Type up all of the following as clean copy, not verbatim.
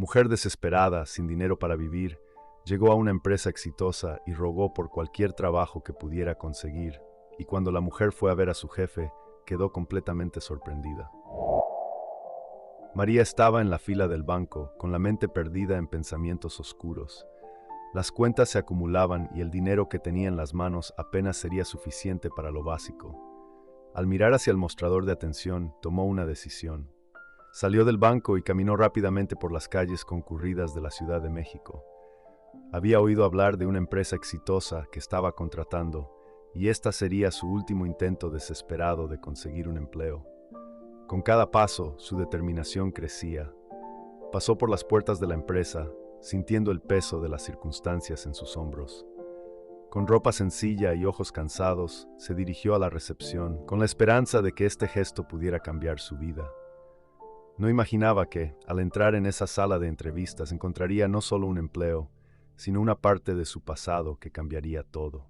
Mujer desesperada, sin dinero para vivir, llegó a una empresa exitosa y rogó por cualquier trabajo que pudiera conseguir, y cuando la mujer fue a ver a su jefe, quedó completamente sorprendida. María estaba en la fila del banco, con la mente perdida en pensamientos oscuros. Las cuentas se acumulaban y el dinero que tenía en las manos apenas sería suficiente para lo básico. Al mirar hacia el mostrador de atención, tomó una decisión. Salió del banco y caminó rápidamente por las calles concurridas de la Ciudad de México. Había oído hablar de una empresa exitosa que estaba contratando, y esta sería su último intento desesperado de conseguir un empleo. Con cada paso, su determinación crecía. Pasó por las puertas de la empresa, sintiendo el peso de las circunstancias en sus hombros. Con ropa sencilla y ojos cansados, se dirigió a la recepción, con la esperanza de que este gesto pudiera cambiar su vida. No imaginaba que, al entrar en esa sala de entrevistas, encontraría no solo un empleo, sino una parte de su pasado que cambiaría todo.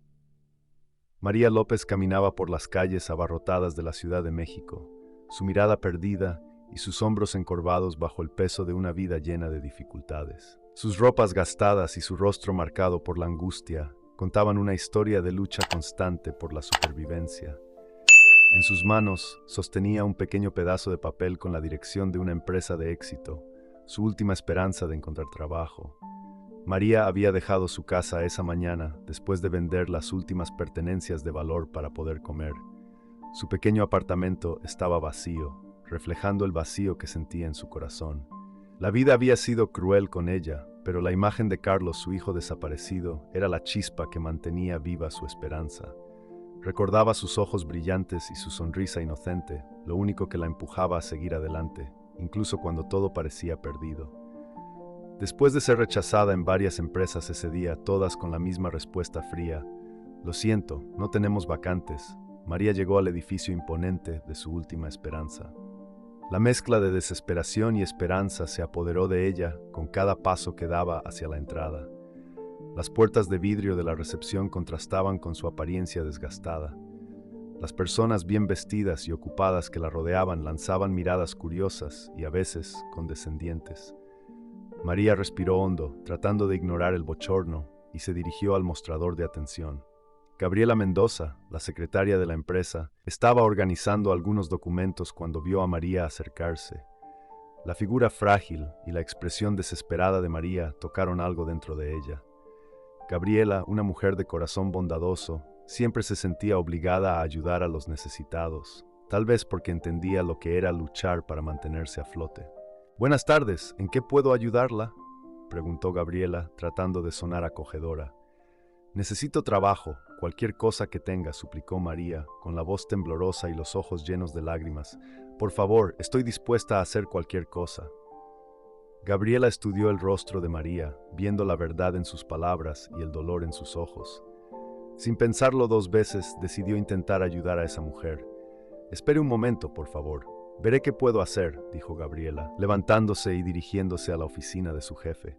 María López caminaba por las calles abarrotadas de la Ciudad de México, su mirada perdida y sus hombros encorvados bajo el peso de una vida llena de dificultades. Sus ropas gastadas y su rostro marcado por la angustia contaban una historia de lucha constante por la supervivencia. En sus manos sostenía un pequeño pedazo de papel con la dirección de una empresa de éxito, su última esperanza de encontrar trabajo. María había dejado su casa esa mañana después de vender las últimas pertenencias de valor para poder comer. Su pequeño apartamento estaba vacío, reflejando el vacío que sentía en su corazón. La vida había sido cruel con ella, pero la imagen de Carlos, su hijo desaparecido, era la chispa que mantenía viva su esperanza. Recordaba sus ojos brillantes y su sonrisa inocente, lo único que la empujaba a seguir adelante, incluso cuando todo parecía perdido. Después de ser rechazada en varias empresas ese día, todas con la misma respuesta fría: «Lo siento, no tenemos vacantes», María llegó al edificio imponente de su última esperanza. La mezcla de desesperación y esperanza se apoderó de ella con cada paso que daba hacia la entrada. Las puertas de vidrio de la recepción contrastaban con su apariencia desgastada. Las personas bien vestidas y ocupadas que la rodeaban lanzaban miradas curiosas y a veces condescendientes. María respiró hondo, tratando de ignorar el bochorno, y se dirigió al mostrador de atención. Gabriela Mendoza, la secretaria de la empresa, estaba organizando algunos documentos cuando vio a María acercarse. La figura frágil y la expresión desesperada de María tocaron algo dentro de ella. Gabriela, una mujer de corazón bondadoso, siempre se sentía obligada a ayudar a los necesitados, tal vez porque entendía lo que era luchar para mantenerse a flote. «Buenas tardes, ¿en qué puedo ayudarla?», preguntó Gabriela, tratando de sonar acogedora. «Necesito trabajo, cualquier cosa que tenga», suplicó María, con la voz temblorosa y los ojos llenos de lágrimas. «Por favor, estoy dispuesta a hacer cualquier cosa». Gabriela estudió el rostro de María, viendo la verdad en sus palabras y el dolor en sus ojos. Sin pensarlo dos veces, decidió intentar ayudar a esa mujer. «Espere un momento, por favor. Veré qué puedo hacer», dijo Gabriela, levantándose y dirigiéndose a la oficina de su jefe.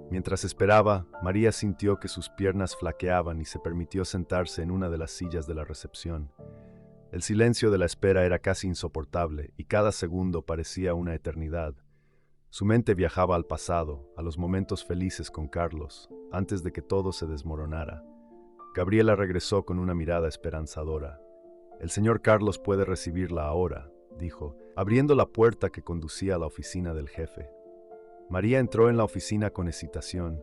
Mientras esperaba, María sintió que sus piernas flaqueaban y se permitió sentarse en una de las sillas de la recepción. El silencio de la espera era casi insoportable y cada segundo parecía una eternidad. Su mente viajaba al pasado, a los momentos felices con Carlos, antes de que todo se desmoronara. Gabriela regresó con una mirada esperanzadora. «El señor Carlos puede recibirla ahora», dijo, abriendo la puerta que conducía a la oficina del jefe. María entró en la oficina con hesitación,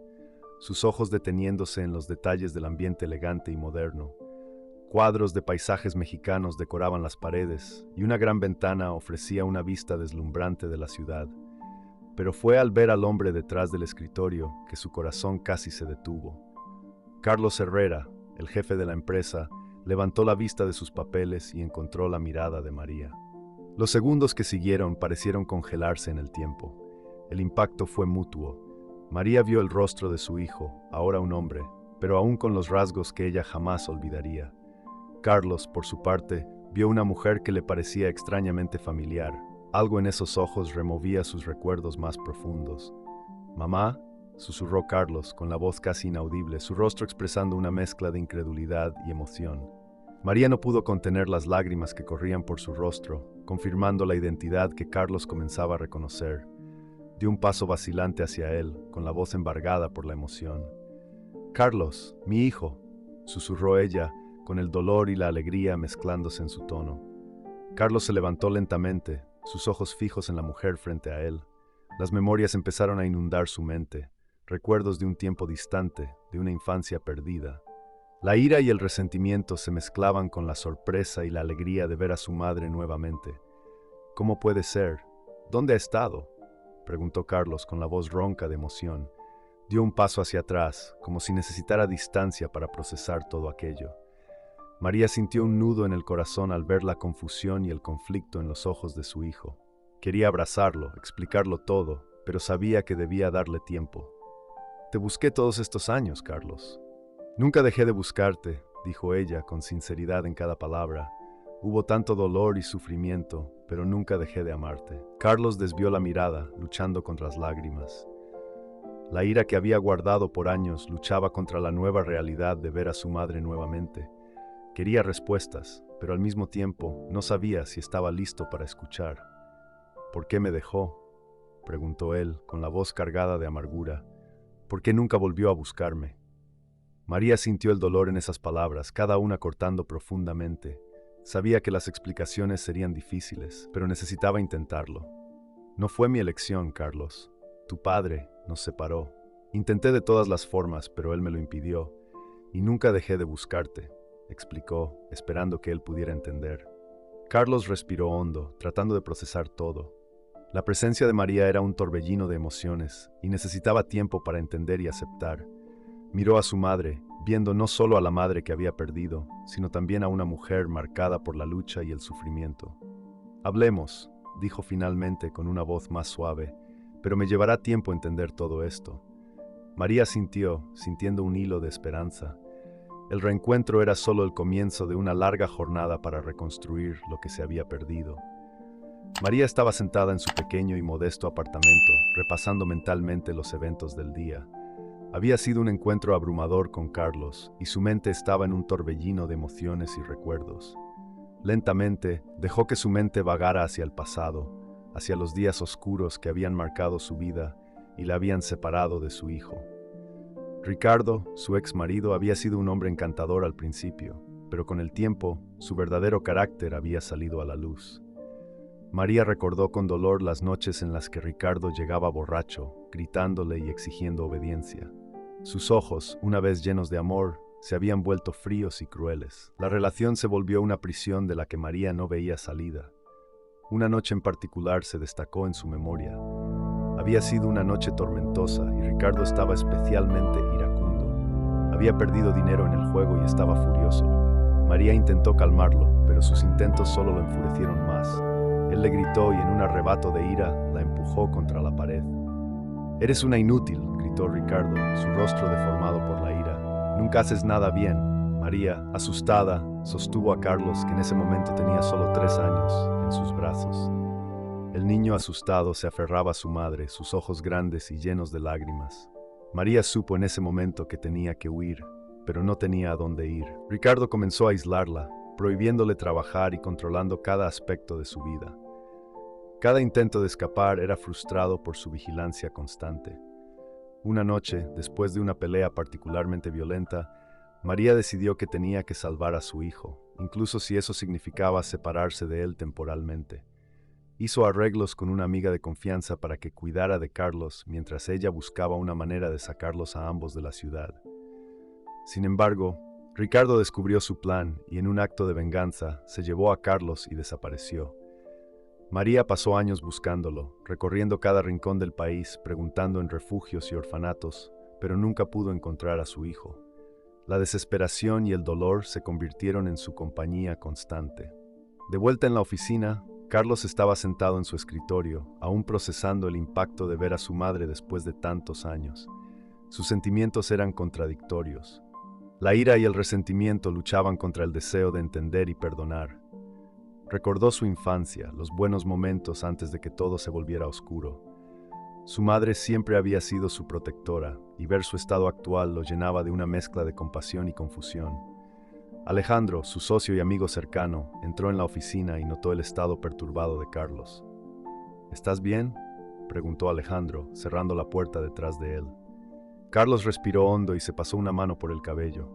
sus ojos deteniéndose en los detalles del ambiente elegante y moderno. Cuadros de paisajes mexicanos decoraban las paredes y una gran ventana ofrecía una vista deslumbrante de la ciudad. Pero fue al ver al hombre detrás del escritorio que su corazón casi se detuvo. Carlos Herrera, el jefe de la empresa, levantó la vista de sus papeles y encontró la mirada de María. Los segundos que siguieron parecieron congelarse en el tiempo. El impacto fue mutuo. María vio el rostro de su hijo, ahora un hombre, pero aún con los rasgos que ella jamás olvidaría. Carlos, por su parte, vio una mujer que le parecía extrañamente familiar. Algo en esos ojos removía sus recuerdos más profundos. «Mamá», susurró Carlos, con la voz casi inaudible, su rostro expresando una mezcla de incredulidad y emoción. María no pudo contener las lágrimas que corrían por su rostro, confirmando la identidad que Carlos comenzaba a reconocer. Dio un paso vacilante hacia él, con la voz embargada por la emoción. «Carlos, mi hijo», susurró ella, con el dolor y la alegría mezclándose en su tono. Carlos se levantó lentamente, sus ojos fijos en la mujer frente a él. Las memorias empezaron a inundar su mente, recuerdos de un tiempo distante, de una infancia perdida. La ira y el resentimiento se mezclaban con la sorpresa y la alegría de ver a su madre nuevamente. «¿Cómo puede ser? ¿Dónde ha estado?», preguntó Carlos con la voz ronca de emoción. Dio un paso hacia atrás, como si necesitara distancia para procesar todo aquello. María sintió un nudo en el corazón al ver la confusión y el conflicto en los ojos de su hijo. Quería abrazarlo, explicarlo todo, pero sabía que debía darle tiempo. «Te busqué todos estos años, Carlos». «Nunca dejé de buscarte», dijo ella con sinceridad en cada palabra. «Hubo tanto dolor y sufrimiento, pero nunca dejé de amarte». Carlos desvió la mirada, luchando contra las lágrimas. La ira que había guardado por años luchaba contra la nueva realidad de ver a su madre nuevamente. Quería respuestas, pero al mismo tiempo no sabía si estaba listo para escuchar. «¿Por qué me dejó?», preguntó él, con la voz cargada de amargura. «¿Por qué nunca volvió a buscarme?». María sintió el dolor en esas palabras, cada una cortando profundamente. Sabía que las explicaciones serían difíciles, pero necesitaba intentarlo. «No fue mi elección, Carlos. Tu padre nos separó. Intenté de todas las formas, pero él me lo impidió. Y nunca dejé de buscarte», explicó, esperando que él pudiera entender. Carlos respiró hondo, tratando de procesar todo. La presencia de María era un torbellino de emociones, y necesitaba tiempo para entender y aceptar. Miró a su madre, viendo no solo a la madre que había perdido, sino también a una mujer marcada por la lucha y el sufrimiento. «Hablemos», dijo finalmente con una voz más suave, «pero me llevará tiempo entender todo esto». María sintiendo un hilo de esperanza. El reencuentro era solo el comienzo de una larga jornada para reconstruir lo que se había perdido. María estaba sentada en su pequeño y modesto apartamento, repasando mentalmente los eventos del día. Había sido un encuentro abrumador con Carlos, y su mente estaba en un torbellino de emociones y recuerdos. Lentamente, dejó que su mente vagara hacia el pasado, hacia los días oscuros que habían marcado su vida y la habían separado de su hijo. Ricardo, su ex marido, había sido un hombre encantador al principio, pero con el tiempo, su verdadero carácter había salido a la luz. María recordó con dolor las noches en las que Ricardo llegaba borracho, gritándole y exigiendo obediencia. Sus ojos, una vez llenos de amor, se habían vuelto fríos y crueles. La relación se volvió una prisión de la que María no veía salida. Una noche en particular se destacó en su memoria. Había sido una noche tormentosa y Ricardo estaba especialmente iracundo. Había perdido dinero en el juego y estaba furioso. María intentó calmarlo, pero sus intentos solo lo enfurecieron más. Él le gritó y en un arrebato de ira la empujó contra la pared. «Eres una inútil», gritó Ricardo, su rostro deformado por la ira. «Nunca haces nada bien». María, asustada, sostuvo a Carlos, que en ese momento tenía solo 3 años, en sus brazos. El niño asustado se aferraba a su madre, sus ojos grandes y llenos de lágrimas. María supo en ese momento que tenía que huir, pero no tenía a dónde ir. Ricardo comenzó a aislarla, prohibiéndole trabajar y controlando cada aspecto de su vida. Cada intento de escapar era frustrado por su vigilancia constante. Una noche, después de una pelea particularmente violenta, María decidió que tenía que salvar a su hijo, incluso si eso significaba separarse de él temporalmente. Hizo arreglos con una amiga de confianza para que cuidara de Carlos mientras ella buscaba una manera de sacarlos a ambos de la ciudad. Sin embargo, Ricardo descubrió su plan y en un acto de venganza se llevó a Carlos y desapareció. María pasó años buscándolo, recorriendo cada rincón del país, preguntando en refugios y orfanatos, pero nunca pudo encontrar a su hijo. La desesperación y el dolor se convirtieron en su compañía constante. De vuelta en la oficina, Carlos estaba sentado en su escritorio, aún procesando el impacto de ver a su madre después de tantos años. Sus sentimientos eran contradictorios. La ira y el resentimiento luchaban contra el deseo de entender y perdonar. Recordó su infancia, los buenos momentos antes de que todo se volviera oscuro. Su madre siempre había sido su protectora, y ver su estado actual lo llenaba de una mezcla de compasión y confusión. Alejandro, su socio y amigo cercano, entró en la oficina y notó el estado perturbado de Carlos. «¿Estás bien?», preguntó Alejandro, cerrando la puerta detrás de él. Carlos respiró hondo y se pasó una mano por el cabello.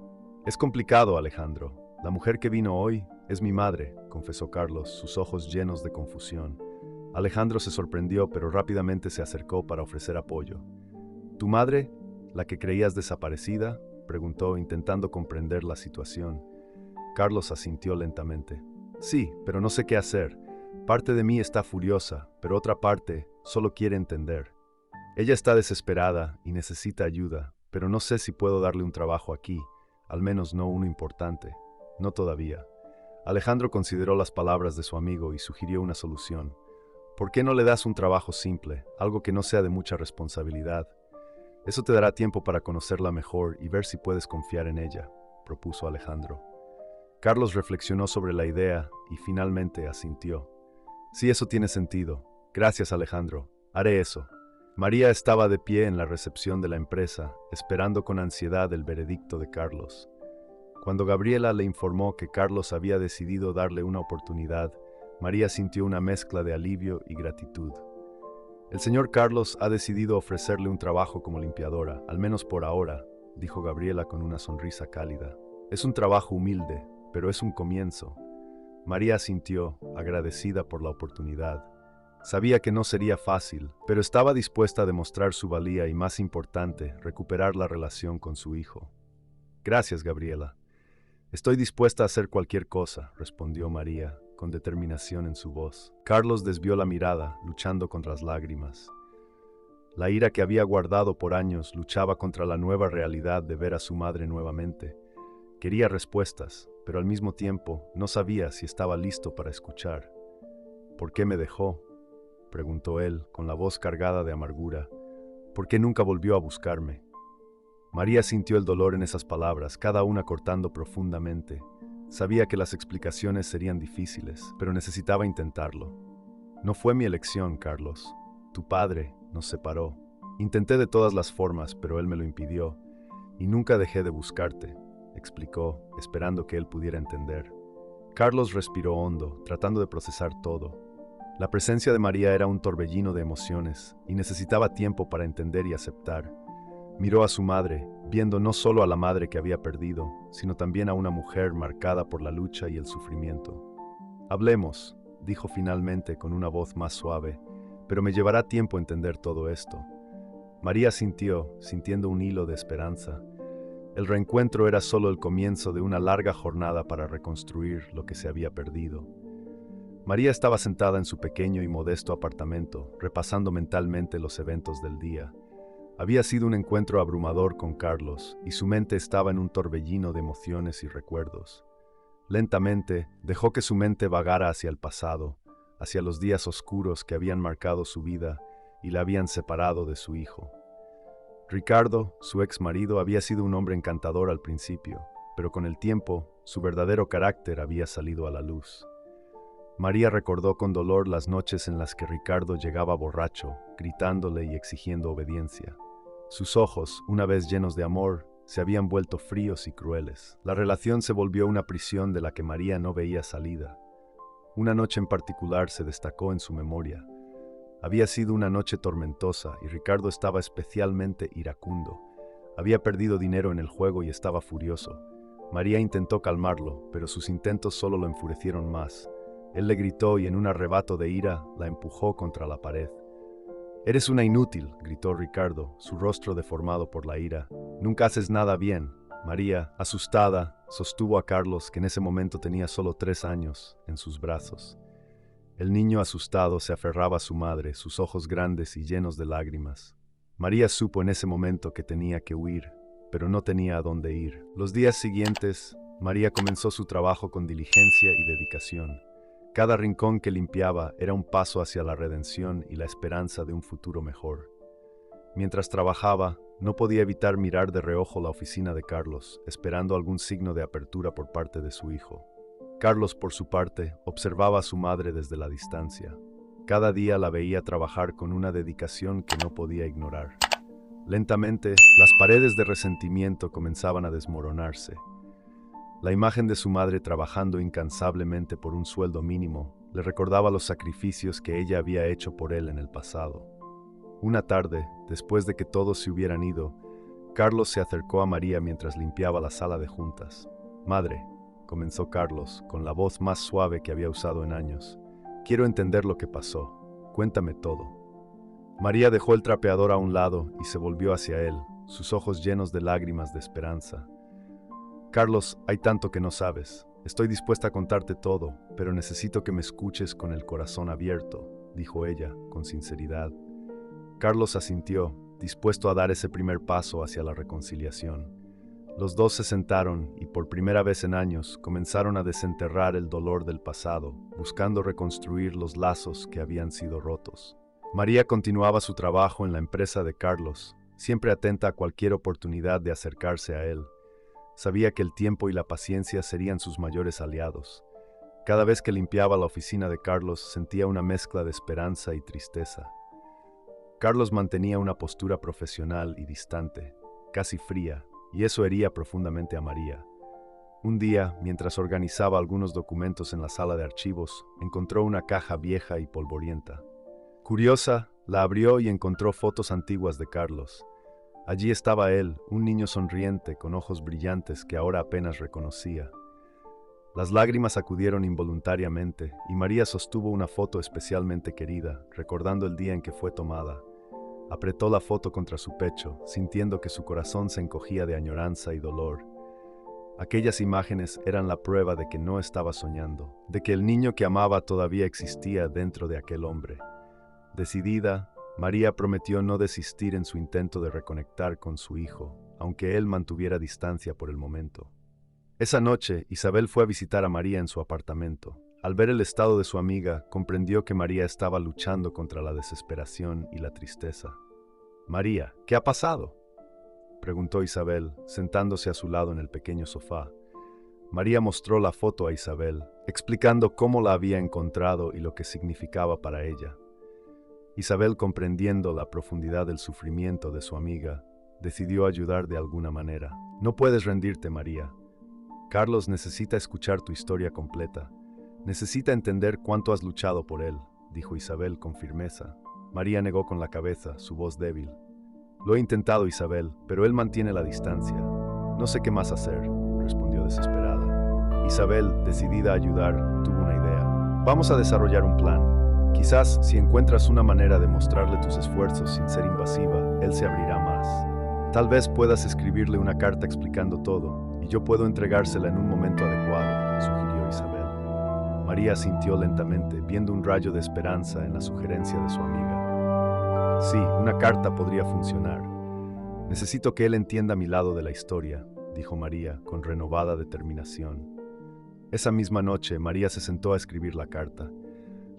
Es complicado, Alejandro. La mujer que vino hoy es mi madre, confesó Carlos, sus ojos llenos de confusión. Alejandro se sorprendió, pero rápidamente se acercó para ofrecer apoyo. ¿Tu madre, la que creías desaparecida?, preguntó, intentando comprender la situación. Carlos asintió lentamente. Sí, pero no sé qué hacer. Parte de mí está furiosa, pero otra parte solo quiere entender. Ella está desesperada y necesita ayuda, pero no sé si puedo darle un trabajo aquí, al menos no uno importante. No todavía. Alejandro consideró las palabras de su amigo y sugirió una solución. ¿Por qué no le das un trabajo simple, algo que no sea de mucha responsabilidad? Eso te dará tiempo para conocerla mejor y ver si puedes confiar en ella, propuso Alejandro. Carlos reflexionó sobre la idea y finalmente asintió. Sí, eso tiene sentido. Gracias, Alejandro. Haré eso. María estaba de pie en la recepción de la empresa, esperando con ansiedad el veredicto de Carlos. Cuando Gabriela le informó que Carlos había decidido darle una oportunidad, María sintió una mezcla de alivio y gratitud. El señor Carlos ha decidido ofrecerle un trabajo como limpiadora, al menos por ahora, dijo Gabriela con una sonrisa cálida. Es un trabajo humilde, pero es un comienzo. María asintió, agradecida por la oportunidad. Sabía que no sería fácil, pero estaba dispuesta a demostrar su valía y, más importante, recuperar la relación con su hijo. Gracias, Gabriela. Estoy dispuesta a hacer cualquier cosa, respondió María, con determinación en su voz. Carlos desvió la mirada, luchando contra las lágrimas. La ira que había guardado por años luchaba contra la nueva realidad de ver a su madre nuevamente. Quería respuestas, pero al mismo tiempo no sabía si estaba listo para escuchar. ¿Por qué me dejó?, preguntó él, con la voz cargada de amargura. ¿Por qué nunca volvió a buscarme? María sintió el dolor en esas palabras, cada una cortando profundamente. Sabía que las explicaciones serían difíciles, pero necesitaba intentarlo. No fue mi elección, Carlos. Tu padre nos separó. Intenté de todas las formas, pero él me lo impidió. Y nunca dejé de buscarte, explicó, esperando que él pudiera entender. Carlos respiró hondo, tratando de procesar todo. La presencia de María era un torbellino de emociones, y necesitaba tiempo para entender y aceptar. Miró a su madre, viendo no solo a la madre que había perdido, sino también a una mujer marcada por la lucha y el sufrimiento. Hablemos, dijo finalmente con una voz más suave, pero me llevará tiempo entender todo esto. María sintiendo un hilo de esperanza. El reencuentro era solo el comienzo de una larga jornada para reconstruir lo que se había perdido. María estaba sentada en su pequeño y modesto apartamento, repasando mentalmente los eventos del día. Había sido un encuentro abrumador con Carlos, y su mente estaba en un torbellino de emociones y recuerdos. Lentamente, dejó que su mente vagara hacia el pasado, hacia los días oscuros que habían marcado su vida y la habían separado de su hijo. Ricardo, su ex marido, había sido un hombre encantador al principio, pero con el tiempo, su verdadero carácter había salido a la luz. María recordó con dolor las noches en las que Ricardo llegaba borracho, gritándole y exigiendo obediencia. Sus ojos, una vez llenos de amor, se habían vuelto fríos y crueles. La relación se volvió una prisión de la que María no veía salida. Una noche en particular se destacó en su memoria. Había sido una noche tormentosa y Ricardo estaba especialmente iracundo. Había perdido dinero en el juego y estaba furioso. María intentó calmarlo, pero sus intentos solo lo enfurecieron más. Él le gritó y en un arrebato de ira la empujó contra la pared. «Eres una inútil», gritó Ricardo, su rostro deformado por la ira. «Nunca haces nada bien». María, asustada, sostuvo a Carlos, que en ese momento tenía solo 3 años, en sus brazos. El niño asustado se aferraba a su madre, sus ojos grandes y llenos de lágrimas. María supo en ese momento que tenía que huir, pero no tenía a dónde ir. Los días siguientes, María comenzó su trabajo con diligencia y dedicación. Cada rincón que limpiaba era un paso hacia la redención y la esperanza de un futuro mejor. Mientras trabajaba, no podía evitar mirar de reojo la oficina de Carlos, esperando algún signo de apertura por parte de su hijo. Carlos, por su parte, observaba a su madre desde la distancia. Cada día la veía trabajar con una dedicación que no podía ignorar. Lentamente, las paredes de resentimiento comenzaban a desmoronarse. La imagen de su madre trabajando incansablemente por un sueldo mínimo le recordaba los sacrificios que ella había hecho por él en el pasado. Una tarde, después de que todos se hubieran ido, Carlos se acercó a María mientras limpiaba la sala de juntas. «Madre», comenzó Carlos, con la voz más suave que había usado en años, «quiero entender lo que pasó. Cuéntame todo». María dejó el trapeador a un lado y se volvió hacia él, sus ojos llenos de lágrimas de esperanza. «Carlos, hay tanto que no sabes. Estoy dispuesta a contarte todo, pero necesito que me escuches con el corazón abierto», dijo ella, con sinceridad. Carlos asintió, dispuesto a dar ese primer paso hacia la reconciliación. Los dos se sentaron y por primera vez en años comenzaron a desenterrar el dolor del pasado, buscando reconstruir los lazos que habían sido rotos. María continuaba su trabajo en la empresa de Carlos, siempre atenta a cualquier oportunidad de acercarse a él. Sabía que el tiempo y la paciencia serían sus mayores aliados. Cada vez que limpiaba la oficina de Carlos sentía una mezcla de esperanza y tristeza. Carlos mantenía una postura profesional y distante, casi fría, y eso hería profundamente a María. Un día, mientras organizaba algunos documentos en la sala de archivos, encontró una caja vieja y polvorienta. Curiosa, la abrió y encontró fotos antiguas de Carlos. Allí estaba él, un niño sonriente, con ojos brillantes que ahora apenas reconocía. Las lágrimas acudieron involuntariamente, y María sostuvo una foto especialmente querida, recordando el día en que fue tomada. Apretó la foto contra su pecho, sintiendo que su corazón se encogía de añoranza y dolor. Aquellas imágenes eran la prueba de que no estaba soñando, de que el niño que amaba todavía existía dentro de aquel hombre. Decidida, María prometió no desistir en su intento de reconectar con su hijo, aunque él mantuviera distancia por el momento. Esa noche, Isabel fue a visitar a María en su apartamento. Al ver el estado de su amiga, comprendió que María estaba luchando contra la desesperación y la tristeza. «María, ¿qué ha pasado?», preguntó Isabel, sentándose a su lado en el pequeño sofá. María mostró la foto a Isabel, explicando cómo la había encontrado y lo que significaba para ella. Isabel, comprendiendo la profundidad del sufrimiento de su amiga, decidió ayudar de alguna manera. «No puedes rendirte, María. Carlos necesita escuchar tu historia completa. Necesita entender cuánto has luchado por él», dijo Isabel con firmeza. María negó con la cabeza, su voz débil. «Lo he intentado, Isabel, pero él mantiene la distancia. No sé qué más hacer», respondió desesperada. Isabel, decidida a ayudar, tuvo una idea. «Vamos a desarrollar un plan. Quizás, si encuentras una manera de mostrarle tus esfuerzos sin ser invasiva, él se abrirá más. Tal vez puedas escribirle una carta explicando todo, y yo puedo entregársela en un momento adecuado», sugirió Isabel. María asintió lentamente, viendo un rayo de esperanza en la sugerencia de su amiga. «Sí, una carta podría funcionar. Necesito que él entienda mi lado de la historia», dijo María, con renovada determinación. Esa misma noche, María se sentó a escribir la carta.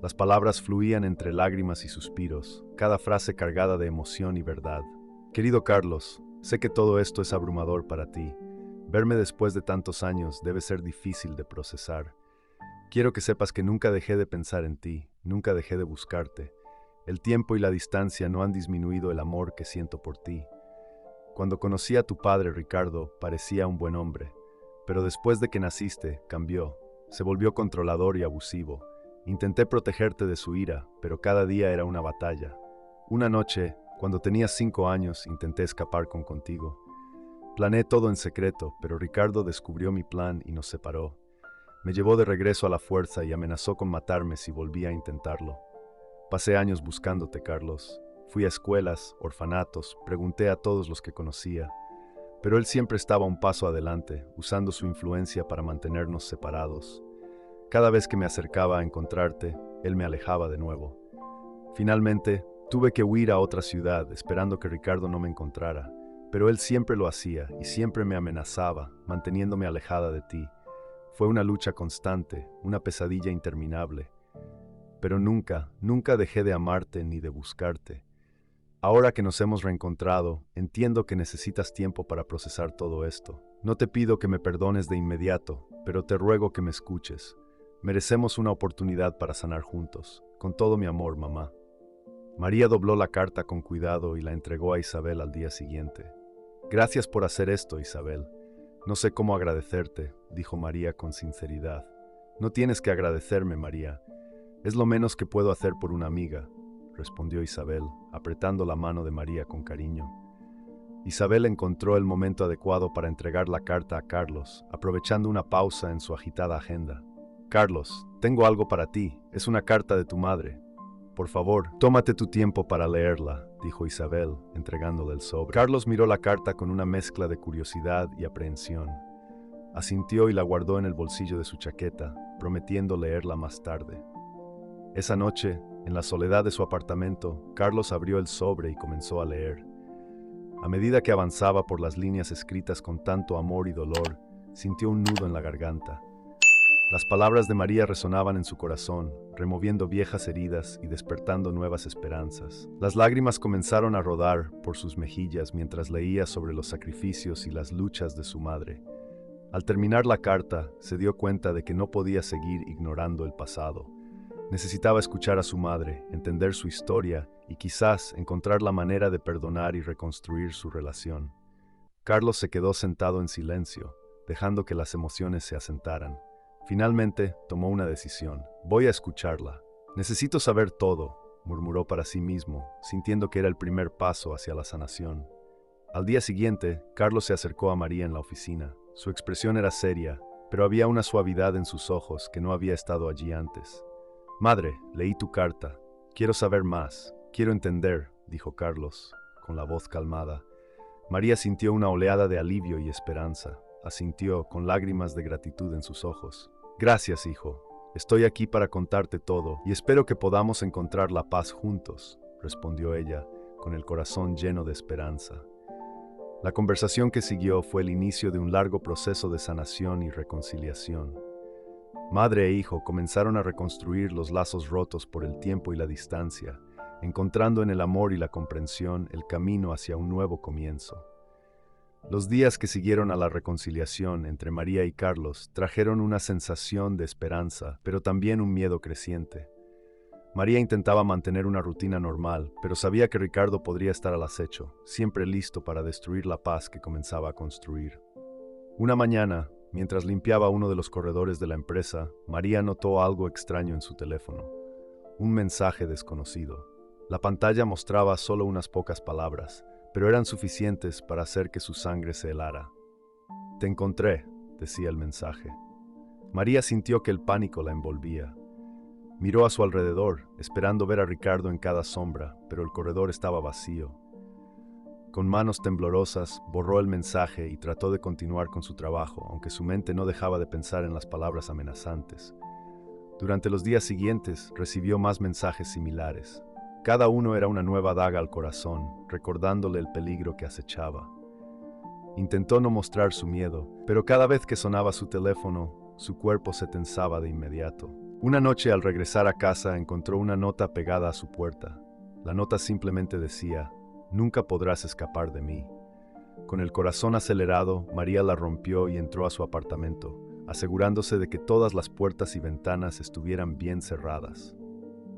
Las palabras fluían entre lágrimas y suspiros, cada frase cargada de emoción y verdad. «Querido Carlos, sé que todo esto es abrumador para ti. Verme después de tantos años debe ser difícil de procesar. Quiero que sepas que nunca dejé de pensar en ti, nunca dejé de buscarte. El tiempo y la distancia no han disminuido el amor que siento por ti. Cuando conocí a tu padre, Ricardo, parecía un buen hombre, pero después de que naciste, cambió. Se volvió controlador y abusivo. Intenté protegerte de su ira, pero cada día era una batalla. Una noche, cuando tenías 5 años, intenté escapar contigo. Planeé todo en secreto, pero Ricardo descubrió mi plan y nos separó. Me llevó de regreso a la fuerza y amenazó con matarme si volvía a intentarlo. Pasé años buscándote, Carlos. Fui a escuelas, orfanatos, pregunté a todos los que conocía, pero él siempre estaba un paso adelante, usando su influencia para mantenernos separados. Cada vez que me acercaba a encontrarte, él me alejaba de nuevo. Finalmente, tuve que huir a otra ciudad, esperando que Ricardo no me encontrara, pero él siempre lo hacía y siempre me amenazaba, manteniéndome alejada de ti. Fue una lucha constante, una pesadilla interminable. Pero nunca, nunca dejé de amarte ni de buscarte. Ahora que nos hemos reencontrado, entiendo que necesitas tiempo para procesar todo esto. No te pido que me perdones de inmediato, pero te ruego que me escuches. Merecemos una oportunidad para sanar juntos. Con todo mi amor, mamá». María dobló la carta con cuidado y la entregó a Isabel al día siguiente. «Gracias por hacer esto, Isabel. No sé cómo agradecerte», dijo María con sinceridad. «No tienes que agradecerme, María. Es lo menos que puedo hacer por una amiga», respondió Isabel, apretando la mano de María con cariño. Isabel encontró el momento adecuado para entregar la carta a Carlos, aprovechando una pausa en su agitada agenda. «Carlos, tengo algo para ti. Es una carta de tu madre. Por favor, tómate tu tiempo para leerla», dijo Isabel, entregándole el sobre. Carlos miró la carta con una mezcla de curiosidad y aprehensión. Asintió y la guardó en el bolsillo de su chaqueta, prometiendo leerla más tarde. Esa noche, en la soledad de su apartamento, Carlos abrió el sobre y comenzó a leer. A medida que avanzaba por las líneas escritas con tanto amor y dolor, sintió un nudo en la garganta. Las palabras de María resonaban en su corazón, removiendo viejas heridas y despertando nuevas esperanzas. Las lágrimas comenzaron a rodar por sus mejillas mientras leía sobre los sacrificios y las luchas de su madre. Al terminar la carta, se dio cuenta de que no podía seguir ignorando el pasado. Necesitaba escuchar a su madre, entender su historia y quizás encontrar la manera de perdonar y reconstruir su relación. Carlos se quedó sentado en silencio, dejando que las emociones se asentaran. Finalmente, tomó una decisión. «Voy a escucharla. Necesito saber todo», murmuró para sí mismo, sintiendo que era el primer paso hacia la sanación. Al día siguiente, Carlos se acercó a María en la oficina. Su expresión era seria, pero había una suavidad en sus ojos que no había estado allí antes. «Madre, leí tu carta. Quiero saber más. Quiero entender», dijo Carlos, con la voz calmada. María sintió una oleada de alivio y esperanza. Asintió, con lágrimas de gratitud en sus ojos. «Gracias, hijo. Estoy aquí para contarte todo y espero que podamos encontrar la paz juntos», respondió ella, con el corazón lleno de esperanza. La conversación que siguió fue el inicio de un largo proceso de sanación y reconciliación. Madre e hijo comenzaron a reconstruir los lazos rotos por el tiempo y la distancia, encontrando en el amor y la comprensión el camino hacia un nuevo comienzo. Los días que siguieron a la reconciliación entre María y Carlos trajeron una sensación de esperanza, pero también un miedo creciente. María intentaba mantener una rutina normal, pero sabía que Ricardo podría estar al acecho, siempre listo para destruir la paz que comenzaba a construir. Una mañana, mientras limpiaba uno de los corredores de la empresa, María notó algo extraño en su teléfono. Un mensaje desconocido. La pantalla mostraba solo unas pocas palabras, pero eran suficientes para hacer que su sangre se helara. «Te encontré», decía el mensaje. María sintió que el pánico la envolvía. Miró a su alrededor, esperando ver a Ricardo en cada sombra, pero el corredor estaba vacío. Con manos temblorosas, borró el mensaje y trató de continuar con su trabajo, aunque su mente no dejaba de pensar en las palabras amenazantes. Durante los días siguientes, recibió más mensajes similares. Cada uno era una nueva daga al corazón, recordándole el peligro que acechaba. Intentó no mostrar su miedo, pero cada vez que sonaba su teléfono, su cuerpo se tensaba de inmediato. Una noche, al regresar a casa, encontró una nota pegada a su puerta. La nota simplemente decía: «Nunca podrás escapar de mí». Con el corazón acelerado, María la rompió y entró a su apartamento, asegurándose de que todas las puertas y ventanas estuvieran bien cerradas.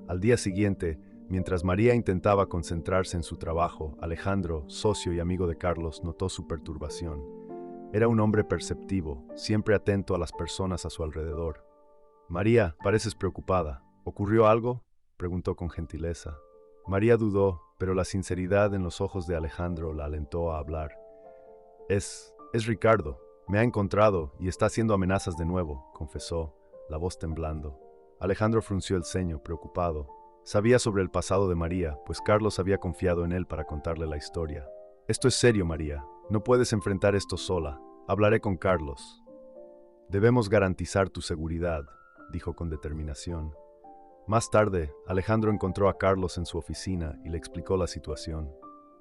Al día siguiente, mientras María intentaba concentrarse en su trabajo, Alejandro, socio y amigo de Carlos, notó su perturbación. Era un hombre perceptivo, siempre atento a las personas a su alrededor. «María, pareces preocupada. ¿Ocurrió algo?», preguntó con gentileza. María dudó, pero la sinceridad en los ojos de Alejandro la alentó a hablar. Es Ricardo. Me ha encontrado y está haciendo amenazas de nuevo», confesó, la voz temblando. Alejandro frunció el ceño, preocupado. Sabía sobre el pasado de María, pues Carlos había confiado en él para contarle la historia. «Esto es serio, María. No puedes enfrentar esto sola. Hablaré con Carlos». «Debemos garantizar tu seguridad», dijo con determinación. Más tarde, Alejandro encontró a Carlos en su oficina y le explicó la situación.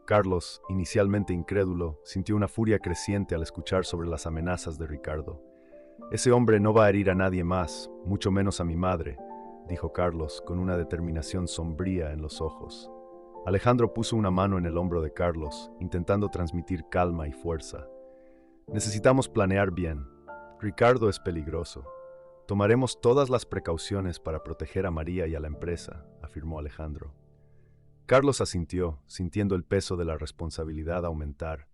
Carlos, inicialmente incrédulo, sintió una furia creciente al escuchar sobre las amenazas de Ricardo. «Ese hombre no va a herir a nadie más, mucho menos a mi madre», dijo Carlos con una determinación sombría en los ojos. Alejandro puso una mano en el hombro de Carlos, intentando transmitir calma y fuerza. «Necesitamos planear bien. Ricardo es peligroso. Tomaremos todas las precauciones para proteger a María y a la empresa», afirmó Alejandro. Carlos asintió, sintiendo el peso de la responsabilidad aumentar.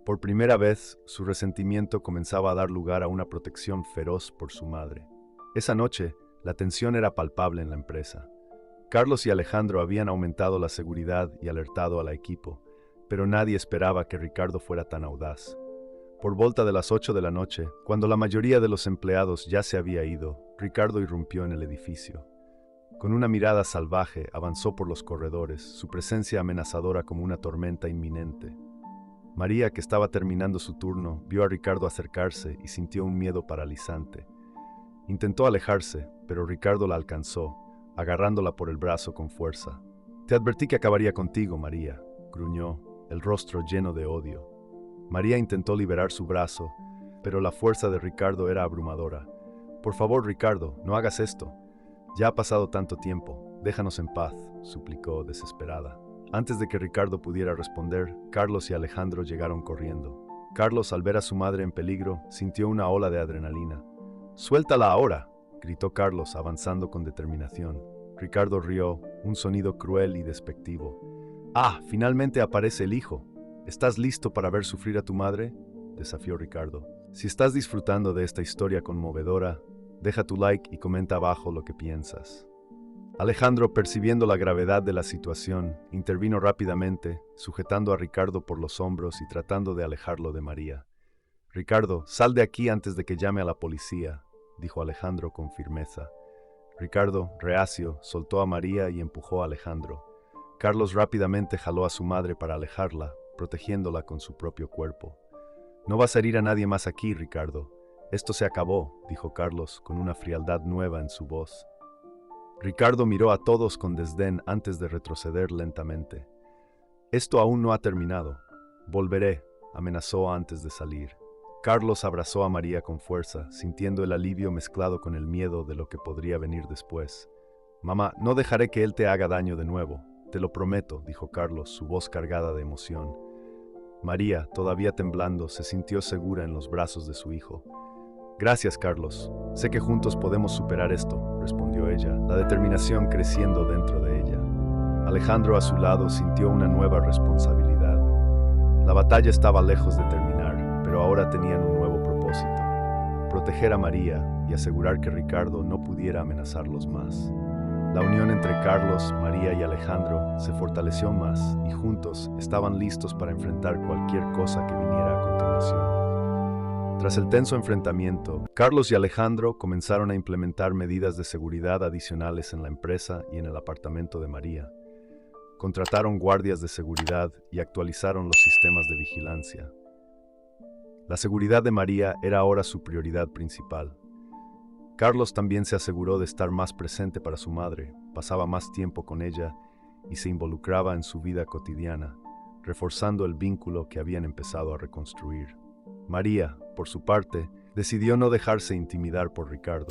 Por primera vez, su resentimiento comenzaba a dar lugar a una protección feroz por su madre. Esa noche, la tensión era palpable en la empresa. Carlos y Alejandro habían aumentado la seguridad y alertado al equipo, pero nadie esperaba que Ricardo fuera tan audaz. Por volta de las 8 de la noche, cuando la mayoría de los empleados ya se había ido, Ricardo irrumpió en el edificio. Con una mirada salvaje avanzó por los corredores, su presencia amenazadora como una tormenta inminente. María, que estaba terminando su turno, vio a Ricardo acercarse y sintió un miedo paralizante. Intentó alejarse, pero Ricardo la alcanzó, agarrándola por el brazo con fuerza. «Te advertí que acabaría contigo, María», gruñó, el rostro lleno de odio. María intentó liberar su brazo, pero la fuerza de Ricardo era abrumadora. «Por favor, Ricardo, no hagas esto. Ya ha pasado tanto tiempo. Déjanos en paz», suplicó desesperada. Antes de que Ricardo pudiera responder, Carlos y Alejandro llegaron corriendo. Carlos, al ver a su madre en peligro, sintió una ola de adrenalina. «¡Suéltala ahora!», gritó Carlos, avanzando con determinación. Ricardo rió, un sonido cruel y despectivo. «¡Ah! Finalmente aparece el hijo. ¿Estás listo para ver sufrir a tu madre?», desafió Ricardo. Si estás disfrutando de esta historia conmovedora, deja tu like y comenta abajo lo que piensas. Alejandro, percibiendo la gravedad de la situación, intervino rápidamente, sujetando a Ricardo por los hombros y tratando de alejarlo de María. «Ricardo, sal de aquí antes de que llame a la policía», dijo Alejandro con firmeza. Ricardo, reacio, soltó a María y empujó a Alejandro. Carlos rápidamente jaló a su madre para alejarla, protegiéndola con su propio cuerpo. «No vas a herir a nadie más aquí, Ricardo. Esto se acabó», dijo Carlos con una frialdad nueva en su voz. Ricardo miró a todos con desdén antes de retroceder lentamente. «Esto aún no ha terminado. Volveré», amenazó antes de salir. Carlos abrazó a María con fuerza, sintiendo el alivio mezclado con el miedo de lo que podría venir después. «Mamá, no dejaré que él te haga daño de nuevo. Te lo prometo», dijo Carlos, su voz cargada de emoción. María, todavía temblando, se sintió segura en los brazos de su hijo. «Gracias, Carlos. Sé que juntos podemos superar esto», respondió ella, la determinación creciendo dentro de ella. Alejandro, a su lado, sintió una nueva responsabilidad. La batalla estaba lejos de terminar, pero ahora tenían un nuevo propósito: proteger a María y asegurar que Ricardo no pudiera amenazarlos más. La unión entre Carlos, María y Alejandro se fortaleció más y juntos estaban listos para enfrentar cualquier cosa que viniera a continuación. Tras el tenso enfrentamiento, Carlos y Alejandro comenzaron a implementar medidas de seguridad adicionales en la empresa y en el apartamento de María. Contrataron guardias de seguridad y actualizaron los sistemas de vigilancia. La seguridad de María era ahora su prioridad principal. Carlos también se aseguró de estar más presente para su madre, pasaba más tiempo con ella y se involucraba en su vida cotidiana, reforzando el vínculo que habían empezado a reconstruir. María, por su parte, decidió no dejarse intimidar por Ricardo.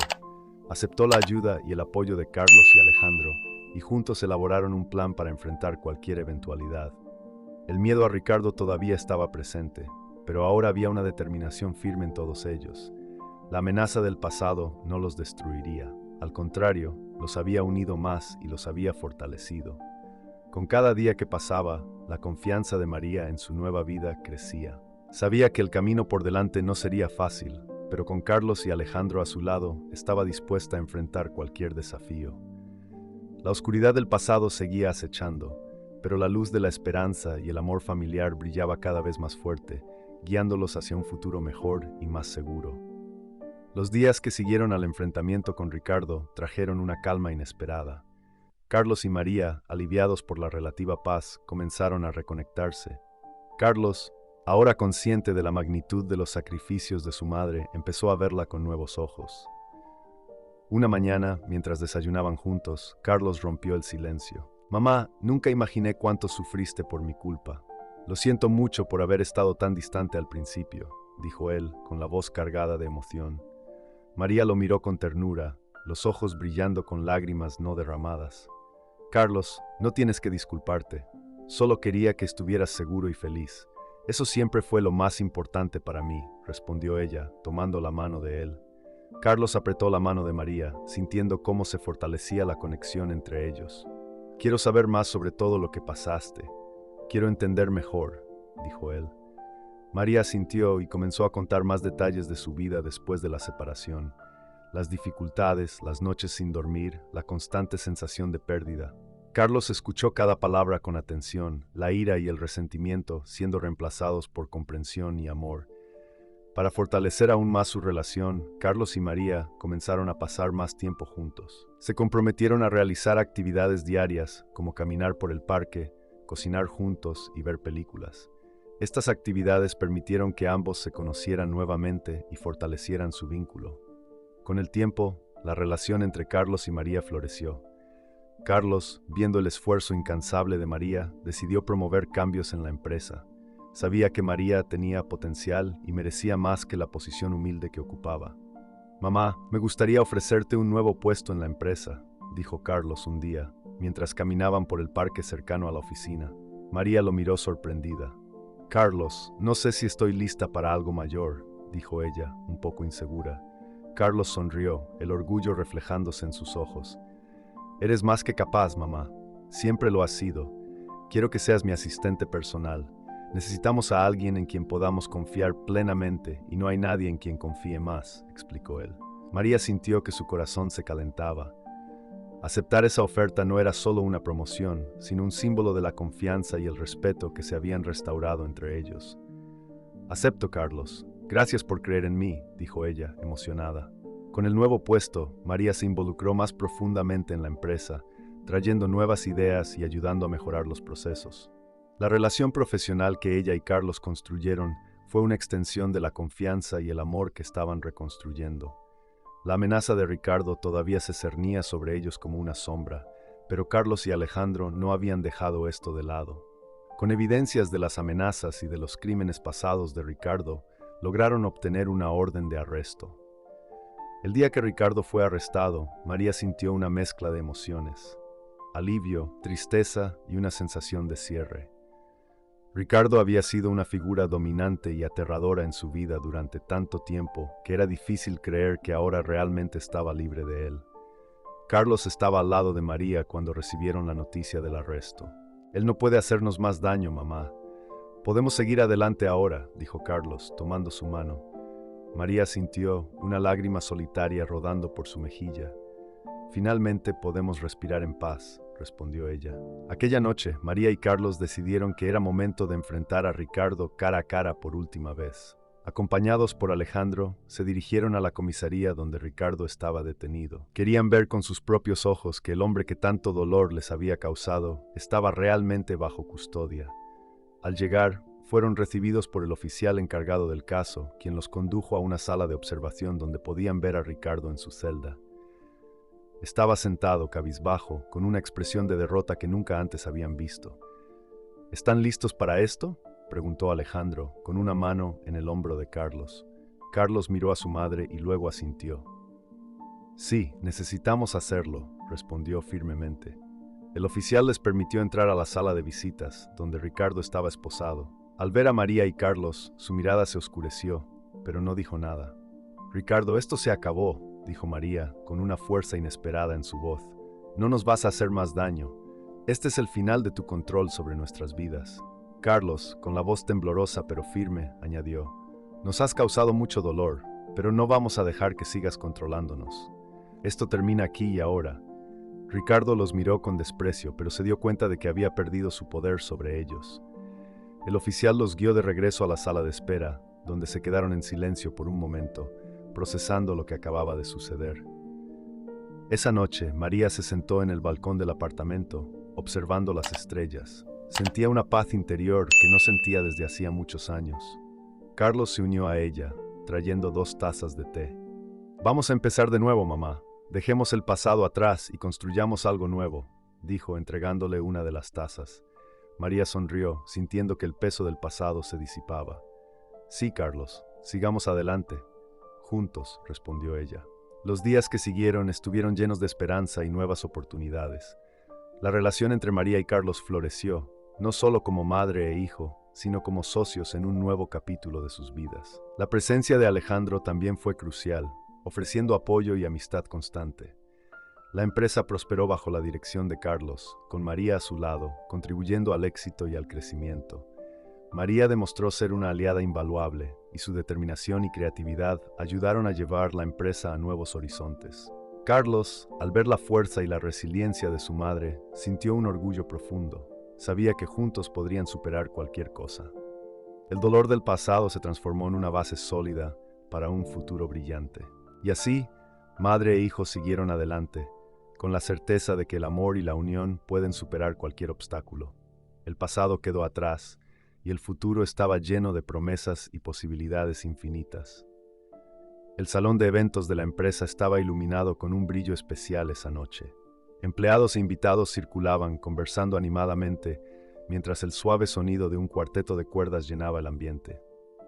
Aceptó la ayuda y el apoyo de Carlos y Alejandro, y juntos elaboraron un plan para enfrentar cualquier eventualidad. El miedo a Ricardo todavía estaba presente, pero ahora había una determinación firme en todos ellos. La amenaza del pasado no los destruiría, al contrario, los había unido más y los había fortalecido. Con cada día que pasaba, la confianza de María en su nueva vida crecía. Sabía que el camino por delante no sería fácil, pero con Carlos y Alejandro a su lado, estaba dispuesta a enfrentar cualquier desafío. La oscuridad del pasado seguía acechando, pero la luz de la esperanza y el amor familiar brillaba cada vez más fuerte, guiándolos hacia un futuro mejor y más seguro. Los días que siguieron al enfrentamiento con Ricardo trajeron una calma inesperada. Carlos y María, aliviados por la relativa paz, comenzaron a reconectarse. Carlos, ahora consciente de la magnitud de los sacrificios de su madre, empezó a verla con nuevos ojos. Una mañana, mientras desayunaban juntos, Carlos rompió el silencio. «Mamá, nunca imaginé cuánto sufriste por mi culpa. Lo siento mucho por haber estado tan distante al principio», dijo él, con la voz cargada de emoción. María lo miró con ternura, los ojos brillando con lágrimas no derramadas. «Carlos, no tienes que disculparte. Solo quería que estuvieras seguro y feliz. Eso siempre fue lo más importante para mí», respondió ella, tomando la mano de él. Carlos apretó la mano de María, sintiendo cómo se fortalecía la conexión entre ellos. «Quiero saber más sobre todo lo que pasaste. Quiero entender mejor», dijo él. María asintió y comenzó a contar más detalles de su vida después de la separación. las dificultades, las noches sin dormir, la constante sensación de pérdida. Carlos escuchó cada palabra con atención, la ira y el resentimiento siendo reemplazados por comprensión y amor. Para fortalecer aún más su relación, Carlos y María comenzaron a pasar más tiempo juntos. Se comprometieron a realizar actividades diarias, como caminar por el parque, cocinar juntos y ver películas. Estas actividades permitieron que ambos se conocieran nuevamente y fortalecieran su vínculo. Con el tiempo, la relación entre Carlos y María floreció. Carlos, viendo el esfuerzo incansable de María, decidió promover cambios en la empresa. Sabía que María tenía potencial y merecía más que la posición humilde que ocupaba. «Mamá, me gustaría ofrecerte un nuevo puesto en la empresa», dijo Carlos un día, mientras caminaban por el parque cercano a la oficina. María lo miró sorprendida. «Carlos, no sé si estoy lista para algo mayor», dijo ella, un poco insegura. Carlos sonrió, el orgullo reflejándose en sus ojos. «Eres más que capaz, mamá. Siempre lo has sido. Quiero que seas mi asistente personal. Necesitamos a alguien en quien podamos confiar plenamente y no hay nadie en quien confíe más», explicó él. María sintió que su corazón se calentaba. Aceptar esa oferta no era solo una promoción, sino un símbolo de la confianza y el respeto que se habían restaurado entre ellos. «Acepto, Carlos. Gracias por creer en mí», dijo ella, emocionada. Con el nuevo puesto, María se involucró más profundamente en la empresa, trayendo nuevas ideas y ayudando a mejorar los procesos. La relación profesional que ella y Carlos construyeron fue una extensión de la confianza y el amor que estaban reconstruyendo. La amenaza de Ricardo todavía se cernía sobre ellos como una sombra, pero Carlos y Alejandro no habían dejado esto de lado. Con evidencias de las amenazas y de los crímenes pasados de Ricardo, lograron obtener una orden de arresto. El día que Ricardo fue arrestado, María sintió una mezcla de emociones: alivio, tristeza y una sensación de cierre. Ricardo había sido una figura dominante y aterradora en su vida durante tanto tiempo que era difícil creer que ahora realmente estaba libre de él. Carlos estaba al lado de María cuando recibieron la noticia del arresto. «Él no puede hacernos más daño, mamá. Podemos seguir adelante ahora», dijo Carlos, tomando su mano. María sintió una lágrima solitaria rodando por su mejilla. «Finalmente podemos respirar en paz», respondió ella. Aquella noche, María y Carlos decidieron que era momento de enfrentar a Ricardo cara a cara por última vez. Acompañados por Alejandro, se dirigieron a la comisaría donde Ricardo estaba detenido. Querían ver con sus propios ojos que el hombre que tanto dolor les había causado estaba realmente bajo custodia. Al llegar, fueron recibidos por el oficial encargado del caso, quien los condujo a una sala de observación donde podían ver a Ricardo en su celda. Estaba sentado, cabizbajo, con una expresión de derrota que nunca antes habían visto. «¿Están listos para esto?», preguntó Alejandro, con una mano en el hombro de Carlos. Carlos miró a su madre y luego asintió. «Sí, necesitamos hacerlo», respondió firmemente. El oficial les permitió entrar a la sala de visitas, donde Ricardo estaba esposado. Al ver a María y Carlos, su mirada se oscureció, pero no dijo nada. «Ricardo, esto se acabó», dijo María, con una fuerza inesperada en su voz. «No nos vas a hacer más daño. Este es el final de tu control sobre nuestras vidas». Carlos, con la voz temblorosa pero firme, añadió: «Nos has causado mucho dolor, pero no vamos a dejar que sigas controlándonos. Esto termina aquí y ahora». Ricardo los miró con desprecio, pero se dio cuenta de que había perdido su poder sobre ellos. El oficial los guió de regreso a la sala de espera, donde se quedaron en silencio por un momento, procesando lo que acababa de suceder. Esa noche, María se sentó en el balcón del apartamento, observando las estrellas. Sentía una paz interior que no sentía desde hacía muchos años. Carlos se unió a ella, trayendo 2 tazas de té. «Vamos a empezar de nuevo, mamá. Dejemos el pasado atrás y construyamos algo nuevo», dijo, entregándole una de las tazas. María sonrió, sintiendo que el peso del pasado se disipaba. «Sí, Carlos, sigamos adelante». «Juntos», respondió ella. Los días que siguieron estuvieron llenos de esperanza y nuevas oportunidades. La relación entre María y Carlos floreció, no solo como madre e hijo, sino como socios en un nuevo capítulo de sus vidas. La presencia de Alejandro también fue crucial, ofreciendo apoyo y amistad constante. La empresa prosperó bajo la dirección de Carlos, con María a su lado, contribuyendo al éxito y al crecimiento. María demostró ser una aliada invaluable y su determinación y creatividad ayudaron a llevar la empresa a nuevos horizontes. Carlos, al ver la fuerza y la resiliencia de su madre, sintió un orgullo profundo. Sabía que juntos podrían superar cualquier cosa. El dolor del pasado se transformó en una base sólida para un futuro brillante. Y así, madre e hijo siguieron adelante, con la certeza de que el amor y la unión pueden superar cualquier obstáculo. El pasado quedó atrás y el futuro estaba lleno de promesas y posibilidades infinitas. El salón de eventos de la empresa estaba iluminado con un brillo especial esa noche. Empleados e invitados circulaban, conversando animadamente, mientras el suave sonido de un cuarteto de cuerdas llenaba el ambiente.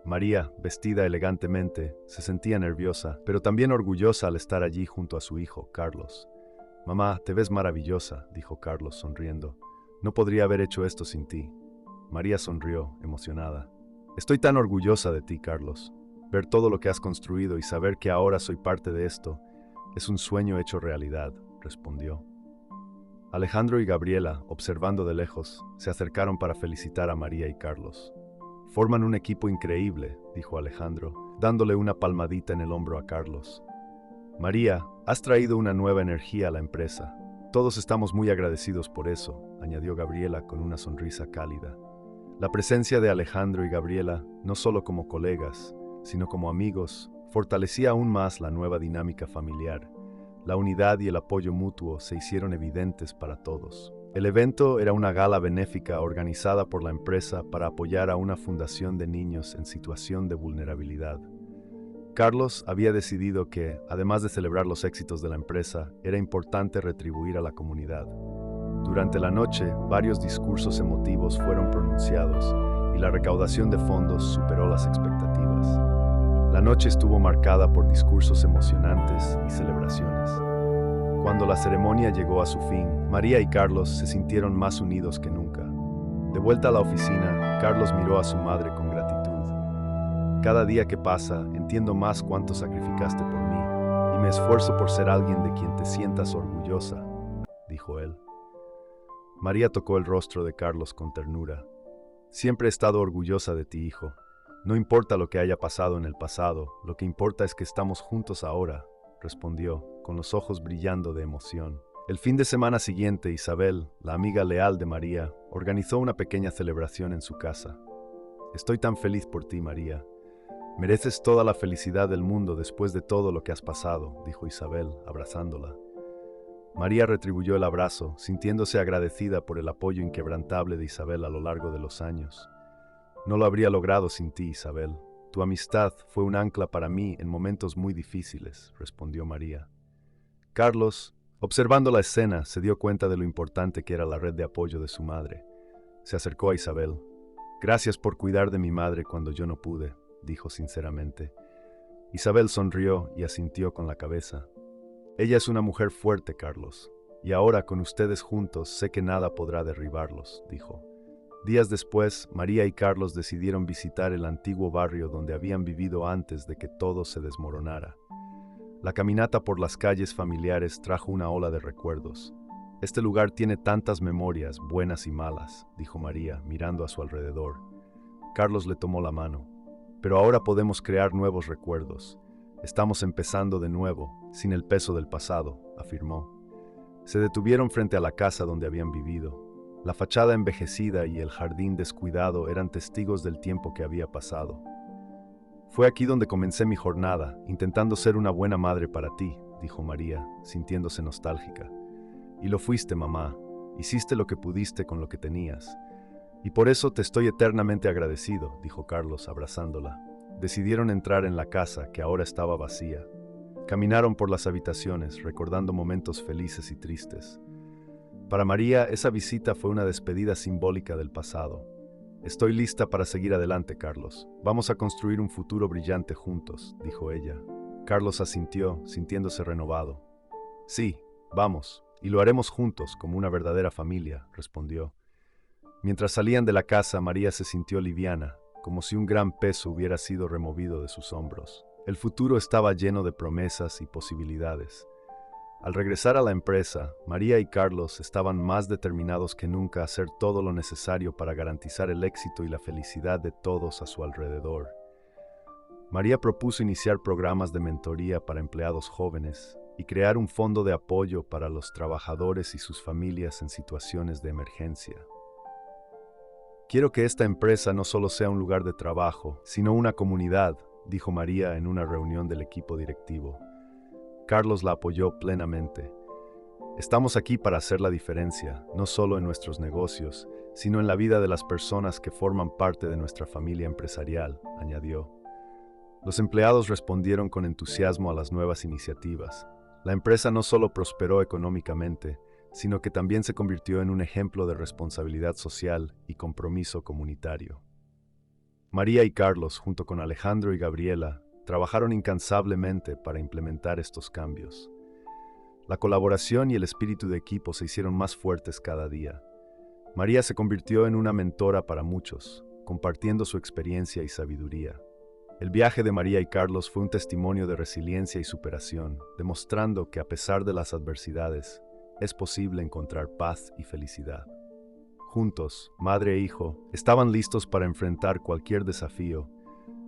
María, vestida elegantemente, se sentía nerviosa, pero también orgullosa al estar allí junto a su hijo, Carlos. «Mamá, te ves maravillosa», dijo Carlos, sonriendo. «No podría haber hecho esto sin ti». María sonrió, emocionada. «Estoy tan orgullosa de ti, Carlos. Ver todo lo que has construido y saber que ahora soy parte de esto es un sueño hecho realidad», respondió. Alejandro y Gabriela, observando de lejos, se acercaron para felicitar a María y Carlos. «Forman un equipo increíble», dijo Alejandro, dándole una palmadita en el hombro a Carlos. «María, has traído una nueva energía a la empresa. Todos estamos muy agradecidos por eso», añadió Gabriela con una sonrisa cálida. La presencia de Alejandro y Gabriela, no solo como colegas, sino como amigos, fortalecía aún más la nueva dinámica familiar. La unidad y el apoyo mutuo se hicieron evidentes para todos. El evento era una gala benéfica organizada por la empresa para apoyar a una fundación de niños en situación de vulnerabilidad. Carlos había decidido que, además de celebrar los éxitos de la empresa, era importante retribuir a la comunidad. Durante la noche, varios discursos emotivos fueron pronunciados y la recaudación de fondos superó las expectativas. La noche estuvo marcada por discursos emocionantes y celebraciones. Cuando la ceremonia llegó a su fin, María y Carlos se sintieron más unidos que nunca. De vuelta a la oficina, Carlos miró a su madre con gratitud. «Cada día que pasa, entiendo más cuánto sacrificaste por mí y me esfuerzo por ser alguien de quien te sientas orgullosa», dijo él. María tocó el rostro de Carlos con ternura. «Siempre he estado orgullosa de ti, hijo. No importa lo que haya pasado en el pasado, lo que importa es que estamos juntos ahora», respondió, con los ojos brillando de emoción. El fin de semana siguiente, Isabel, la amiga leal de María, organizó una pequeña celebración en su casa. «Estoy tan feliz por ti, María. Mereces toda la felicidad del mundo después de todo lo que has pasado», dijo Isabel, abrazándola. María retribuyó el abrazo, sintiéndose agradecida por el apoyo inquebrantable de Isabel a lo largo de los años. «No lo habría logrado sin ti, Isabel. Tu amistad fue un ancla para mí en momentos muy difíciles», respondió María. Carlos, observando la escena, se dio cuenta de lo importante que era la red de apoyo de su madre. Se acercó a Isabel. «Gracias por cuidar de mi madre cuando yo no pude», dijo sinceramente. Isabel sonrió y asintió con la cabeza. «Ella es una mujer fuerte, Carlos, y ahora con ustedes juntos sé que nada podrá derribarlos», dijo. Días después, María y Carlos decidieron visitar el antiguo barrio donde habían vivido antes de que todo se desmoronara. La caminata por las calles familiares trajo una ola de recuerdos. «Este lugar tiene tantas memorias, buenas y malas», dijo María, mirando a su alrededor. Carlos le tomó la mano. «Pero ahora podemos crear nuevos recuerdos. Estamos empezando de nuevo, sin el peso del pasado», afirmó. Se detuvieron frente a la casa donde habían vivido. La fachada envejecida y el jardín descuidado eran testigos del tiempo que había pasado. «Fue aquí donde comencé mi jornada, intentando ser una buena madre para ti», dijo María, sintiéndose nostálgica. «Y lo fuiste, mamá. Hiciste lo que pudiste con lo que tenías. Y por eso te estoy eternamente agradecido», dijo Carlos, abrazándola. Decidieron entrar en la casa, que ahora estaba vacía. Caminaron por las habitaciones, recordando momentos felices y tristes. Para María, esa visita fue una despedida simbólica del pasado. «Estoy lista para seguir adelante, Carlos. Vamos a construir un futuro brillante juntos», dijo ella. Carlos asintió, sintiéndose renovado. «Sí, vamos, y lo haremos juntos, como una verdadera familia», respondió. Mientras salían de la casa, María se sintió liviana, como si un gran peso hubiera sido removido de sus hombros. El futuro estaba lleno de promesas y posibilidades. Al regresar a la empresa, María y Carlos estaban más determinados que nunca a hacer todo lo necesario para garantizar el éxito y la felicidad de todos a su alrededor. María propuso iniciar programas de mentoría para empleados jóvenes y crear un fondo de apoyo para los trabajadores y sus familias en situaciones de emergencia. Quiero que esta empresa no solo sea un lugar de trabajo, sino una comunidad, dijo María en una reunión del equipo directivo. Carlos la apoyó plenamente. Estamos aquí para hacer la diferencia, no solo en nuestros negocios, sino en la vida de las personas que forman parte de nuestra familia empresarial, añadió. Los empleados respondieron con entusiasmo a las nuevas iniciativas. La empresa no solo prosperó económicamente, sino que también se convirtió en un ejemplo de responsabilidad social y compromiso comunitario. María y Carlos, junto con Alejandro y Gabriela, trabajaron incansablemente para implementar estos cambios. La colaboración y el espíritu de equipo se hicieron más fuertes cada día. María se convirtió en una mentora para muchos, compartiendo su experiencia y sabiduría. El viaje de María y Carlos fue un testimonio de resiliencia y superación, demostrando que a pesar de las adversidades, es posible encontrar paz y felicidad. Juntos, madre e hijo, estaban listos para enfrentar cualquier desafío,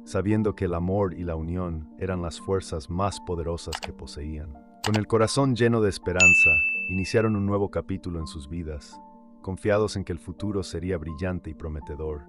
sabiendo que el amor y la unión eran las fuerzas más poderosas que poseían. Con el corazón lleno de esperanza, iniciaron un nuevo capítulo en sus vidas, confiados en que el futuro sería brillante y prometedor.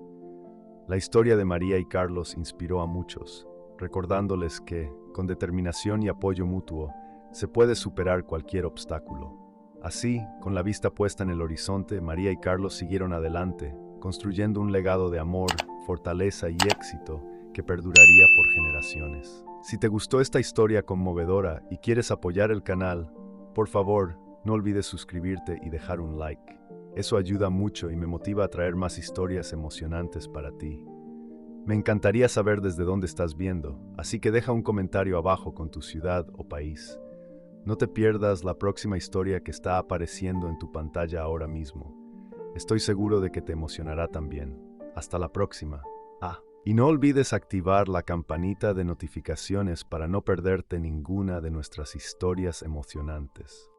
La historia de María y Carlos inspiró a muchos, recordándoles que, con determinación y apoyo mutuo, se puede superar cualquier obstáculo. Así, con la vista puesta en el horizonte, María y Carlos siguieron adelante, construyendo un legado de amor, fortaleza y éxito que perduraría por generaciones. Si te gustó esta historia conmovedora y quieres apoyar el canal, por favor, no olvides suscribirte y dejar un like. Eso ayuda mucho y me motiva a traer más historias emocionantes para ti. Me encantaría saber desde dónde estás viendo, así que deja un comentario abajo con tu ciudad o país. No te pierdas la próxima historia que está apareciendo en tu pantalla ahora mismo. Estoy seguro de que te emocionará también. Hasta la próxima. Y no olvides activar la campanita de notificaciones para no perderte ninguna de nuestras historias emocionantes.